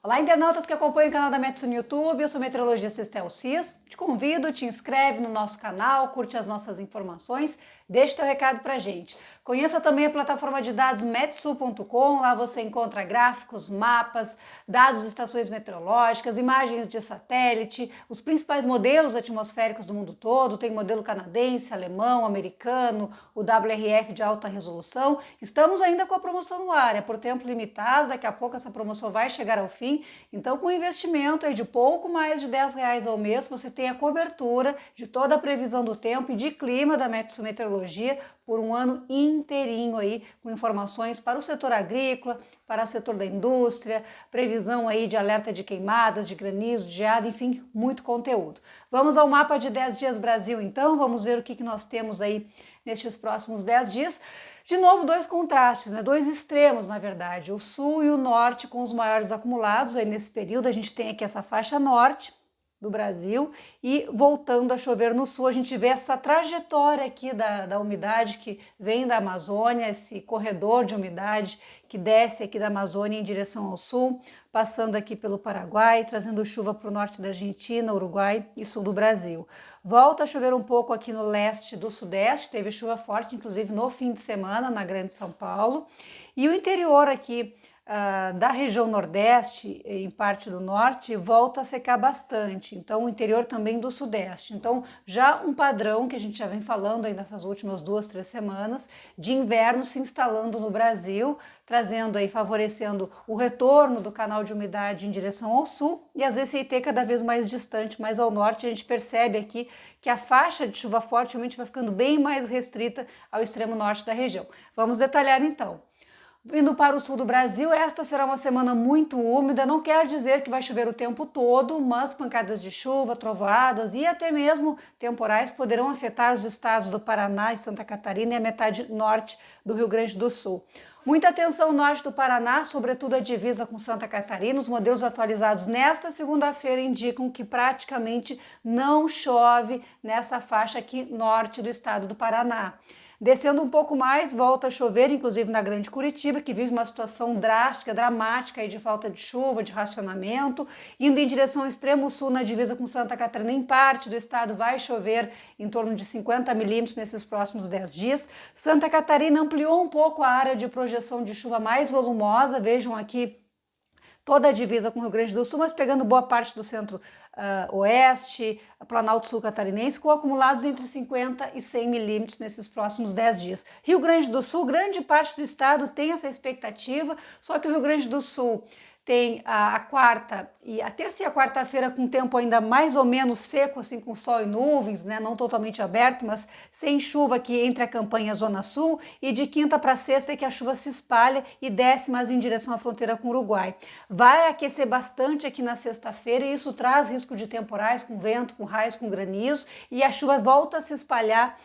Olá, internautas que acompanham o canal da Metsu no YouTube, eu sou a meteorologista Estel Cis. Te convido, te inscreve no nosso canal, curte as nossas informações, deixa teu recado pra gente. Conheça também a plataforma de dados metsu.com, lá você encontra gráficos, mapas, dados de estações meteorológicas, imagens de satélite, os principais modelos atmosféricos do mundo todo, tem modelo canadense, alemão, americano, o WRF de alta resolução. Estamos ainda com a promoção no ar, é por tempo limitado, daqui a pouco essa promoção vai chegar ao fim. Então, com um investimento aí de pouco mais de R$10 ao mês, você tem a cobertura de toda a previsão do tempo e de clima da Metsu Meteorologia por um ano inteirinho aí, com informações para o setor agrícola, para o setor da indústria, previsão aí de alerta de queimadas, de granizo, de geada, enfim, muito conteúdo. Vamos ao mapa de 10 dias Brasil então, vamos ver o que nós temos aí nestes próximos 10 dias. De novo, dois contrastes, né? Dois extremos, na verdade, o sul e o norte com os maiores acumulados. Aí nesse período a gente tem aqui essa faixa norte do Brasil e voltando a chover no sul, a gente vê essa trajetória aqui da umidade que vem da Amazônia, esse corredor de umidade que desce aqui da Amazônia em direção ao sul, passando aqui pelo Paraguai, trazendo chuva para o norte da Argentina, Uruguai e sul do Brasil. Volta a chover um pouco aqui no leste do sudeste, teve chuva forte, inclusive no fim de semana, na Grande São Paulo, e o interior aqui da região nordeste, em parte do norte, volta a secar bastante, então o interior também do sudeste. Então já um padrão que a gente já vem falando aí nessas últimas 2, 3 semanas, de inverno se instalando no Brasil, trazendo aí, favorecendo o retorno do canal de umidade em direção ao sul e as ECT cada vez mais distante, mais ao norte. A gente percebe aqui que a faixa de chuva forte realmente vai ficando bem mais restrita ao extremo norte da região. Vamos detalhar então. Indo para o sul do Brasil, esta será uma semana muito úmida, não quer dizer que vai chover o tempo todo, mas pancadas de chuva, trovoadas e até mesmo temporais poderão afetar os estados do Paraná e Santa Catarina e a metade norte do Rio Grande do Sul. Muita atenção no norte do Paraná, sobretudo a divisa com Santa Catarina. Os modelos atualizados nesta segunda-feira indicam que praticamente não chove nessa faixa aqui norte do estado do Paraná. Descendo um pouco mais, volta a chover, inclusive na Grande Curitiba, que vive uma situação drástica, dramática aí de falta de chuva, de racionamento. Indo em direção ao extremo sul, na divisa com Santa Catarina, em parte do estado vai chover em torno de 50 milímetros nesses próximos 10 dias. Santa Catarina ampliou um pouco a área de projeção de chuva mais volumosa, vejam aqui toda a divisa com o Rio Grande do Sul, mas pegando boa parte do centro-oeste, Planalto Sul Catarinense, com acumulados entre 50 e 100 milímetros nesses próximos 10 dias. Rio Grande do Sul, grande parte do estado tem essa expectativa, só que o Rio Grande do Sul tem a quarta e a terça e a quarta-feira com tempo ainda mais ou menos seco, assim com sol e nuvens, né? Não totalmente aberto, mas sem chuva aqui entre a campanha e a zona sul, e de quinta para sexta é que a chuva se espalha e desce mais em direção à fronteira com o Uruguai. Vai aquecer bastante aqui na sexta-feira e isso traz risco de temporais com vento, com raios, com granizo, e a chuva volta a se espalhar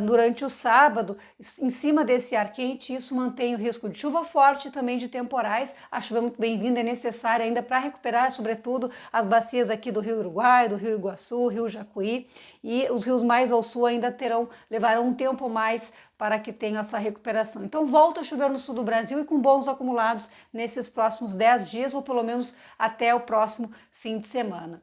durante o sábado, em cima desse ar quente. Isso mantém o risco de chuva forte e também de temporais. A chuva é muito bem-vinda, é necessária ainda para recuperar, sobretudo, as bacias aqui do Rio Uruguai, do Rio Iguaçu, Rio Jacuí, e os rios mais ao sul ainda levarão um tempo mais para que tenham essa recuperação. Então volta a chover no sul do Brasil e com bons acumulados nesses próximos 10 dias, ou pelo menos até o próximo fim de semana.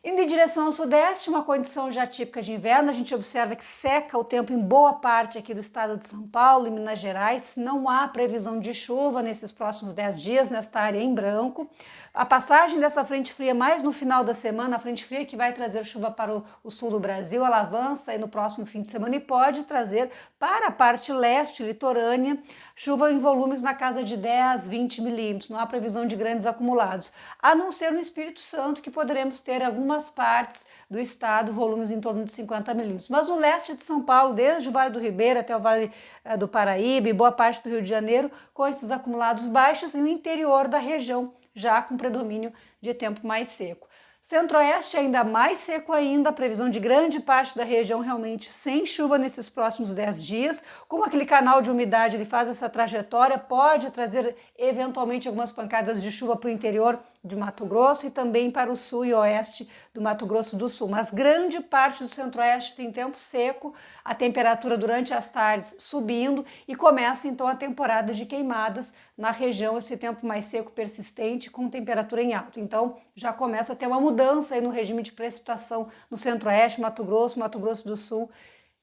Indo em direção ao sudeste, uma condição já típica de inverno, a gente observa que seca o tempo em boa parte aqui do estado de São Paulo e Minas Gerais. Não há previsão de chuva nesses próximos 10 dias, nesta área em branco. A passagem dessa frente fria mais no final da semana, a frente fria que vai trazer chuva para o sul do Brasil, ela avança aí no próximo fim de semana e pode trazer para a parte leste, litorânea, chuva em volumes na casa de 10, 20 milímetros. Não há previsão de grandes acumulados, a não ser no Espírito Santo, que poderemos ter algumas partes do estado volumes em torno de 50 milímetros. Mas no leste de São Paulo, desde o Vale do Ribeira até o Vale do Paraíba e boa parte do Rio de Janeiro, com esses acumulados baixos, e o interior da região já com predomínio de tempo mais seco. Centro-Oeste ainda mais seco ainda, a previsão de grande parte da região realmente sem chuva nesses próximos 10 dias. Como aquele canal de umidade ele faz essa trajetória, pode trazer eventualmente algumas pancadas de chuva para o interior de Mato Grosso e também para o sul e oeste do Mato Grosso do Sul. Mas grande parte do centro-oeste tem tempo seco, a temperatura durante as tardes subindo e começa então a temporada de queimadas na região esse tempo mais seco persistente com temperatura em alta. Então já começa a ter uma mudança aí no regime de precipitação no Centro-Oeste, Mato Grosso do Sul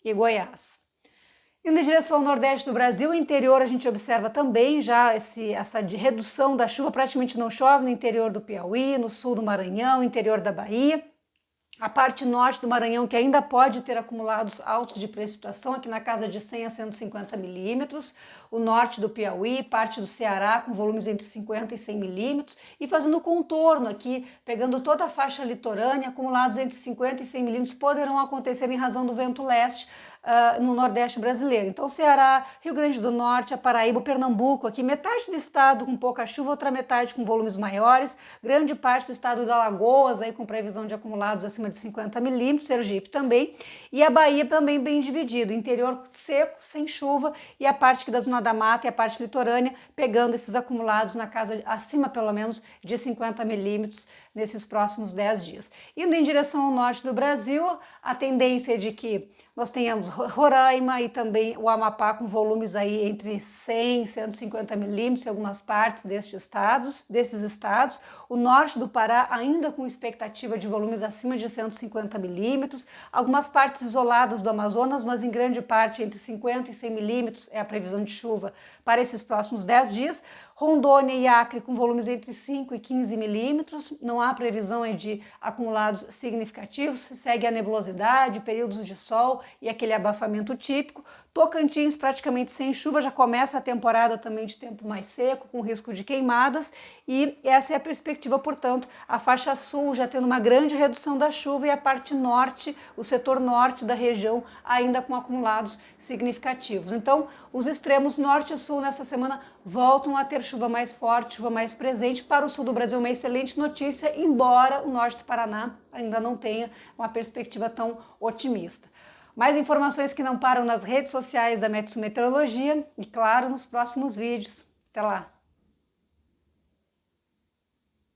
e Goiás. Indo em direção ao nordeste do Brasil, o interior a gente observa também já essa redução da chuva, praticamente não chove no interior do Piauí, no sul do Maranhão, interior da Bahia. A parte norte do Maranhão, que ainda pode ter acumulados altos de precipitação, aqui na casa de 100 a 150 milímetros. O norte do Piauí, parte do Ceará, com volumes entre 50 e 100 milímetros. E fazendo contorno aqui, pegando toda a faixa litorânea, acumulados entre 50 e 100 milímetros, poderão acontecer em razão do vento leste no nordeste brasileiro. Então, Ceará, Rio Grande do Norte, a Paraíba, o Pernambuco, aqui metade do estado com pouca chuva, outra metade com volumes maiores. Grande parte do estado de Alagoas, aí com previsão de acumulados acima de 50 milímetros, Sergipe também, e a Bahia também bem dividido, interior seco, sem chuva, e a parte aqui da zona da mata e a parte litorânea pegando esses acumulados na casa acima pelo menos de 50 milímetros nesses próximos 10 dias. Indo em direção ao norte do Brasil, a tendência é de que nós tenhamos Roraima e também o Amapá com volumes aí entre 100 e 150 milímetros em algumas partes desses estados. O norte do Pará ainda com expectativa de volumes acima de 150 milímetros. Algumas partes isoladas do Amazonas, mas em grande parte entre 50 e 100 milímetros é a previsão de chuva para esses próximos 10 dias. Rondônia e Acre com volumes entre 5 e 15 milímetros, não há previsão de acumulados significativos, segue a nebulosidade, períodos de sol e aquele abafamento típico. Tocantins praticamente sem chuva, já começa a temporada também de tempo mais seco, com risco de queimadas, e essa é a perspectiva, portanto, a faixa sul já tendo uma grande redução da chuva e a parte norte, o setor norte da região ainda com acumulados significativos. Então, os extremos norte e sul nessa semana voltam a ter chuva mais forte, chuva mais presente. Para o sul do Brasil, uma excelente notícia, embora o norte do Paraná ainda não tenha uma perspectiva tão otimista. Mais informações que não param nas redes sociais da Metsu Meteorologia e, claro, nos próximos vídeos. Até lá!